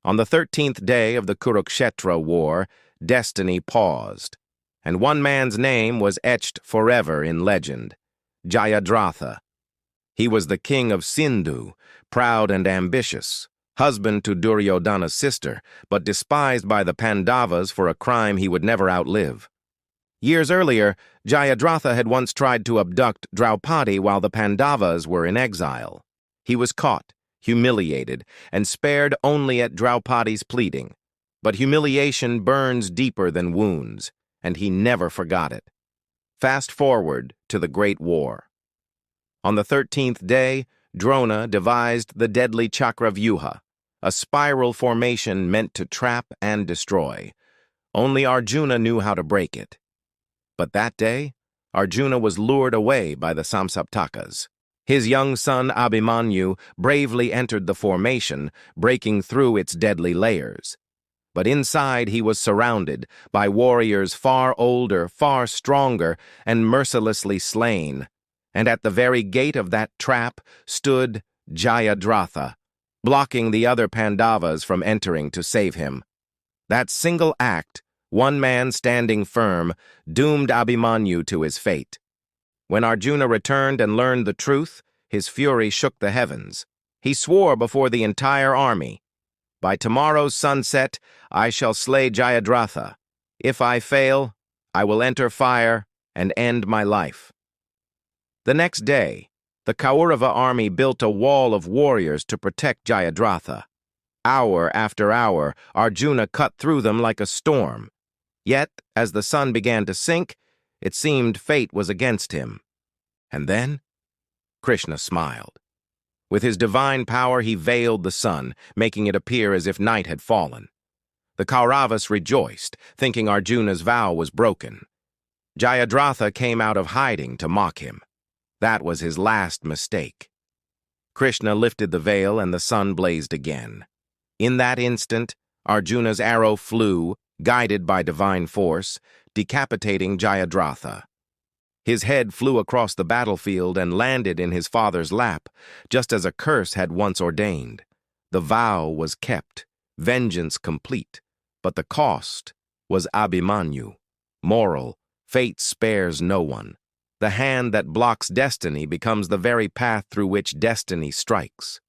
On the 13th day of the Kurukshetra war, destiny paused, and one man's name was etched forever in legend, Jayadratha. He was the king of Sindhu, proud and ambitious, husband to Duryodhana's sister, but despised by the Pandavas for a crime he would never outlive. Years earlier, Jayadratha had once tried to abduct Draupadi while the Pandavas were in exile. He was caught, humiliated, and spared only at Draupadi's pleading. But humiliation burns deeper than wounds, and he never forgot it. Fast forward to the Great War. On the 13th day, Drona devised the deadly Chakravyuha, a spiral formation meant to trap and destroy. Only Arjuna knew how to break it. But that day, Arjuna was lured away by the Samsaptakas. His young son Abhimanyu bravely entered the formation, breaking through its deadly layers. But inside he was surrounded by warriors far older, far stronger, and mercilessly slain. And at the very gate of that trap stood Jayadratha, blocking the other Pandavas from entering to save him. That single act, one man standing firm, doomed Abhimanyu to his fate. When Arjuna returned and learned the truth, his fury shook the heavens. He swore before the entire army, "By tomorrow's sunset, I shall slay Jayadratha. If I fail, I will enter fire and end my life." The next day, the Kaurava army built a wall of warriors to protect Jayadratha. Hour after hour, Arjuna cut through them like a storm. Yet, as the sun began to sink, it seemed fate was against him. And then, Krishna smiled. With his divine power, he veiled the sun, making it appear as if night had fallen. The Kauravas rejoiced, thinking Arjuna's vow was broken. Jayadratha came out of hiding to mock him. That was his last mistake. Krishna lifted the veil and the sun blazed again. In that instant, Arjuna's arrow flew, guided by divine force, decapitating Jayadratha. His head flew across the battlefield and landed in his father's lap, just as a curse had once ordained. The vow was kept, vengeance complete, but the cost was Abhimanyu. Moral, fate spares no one. The hand that blocks destiny becomes the very path through which destiny strikes.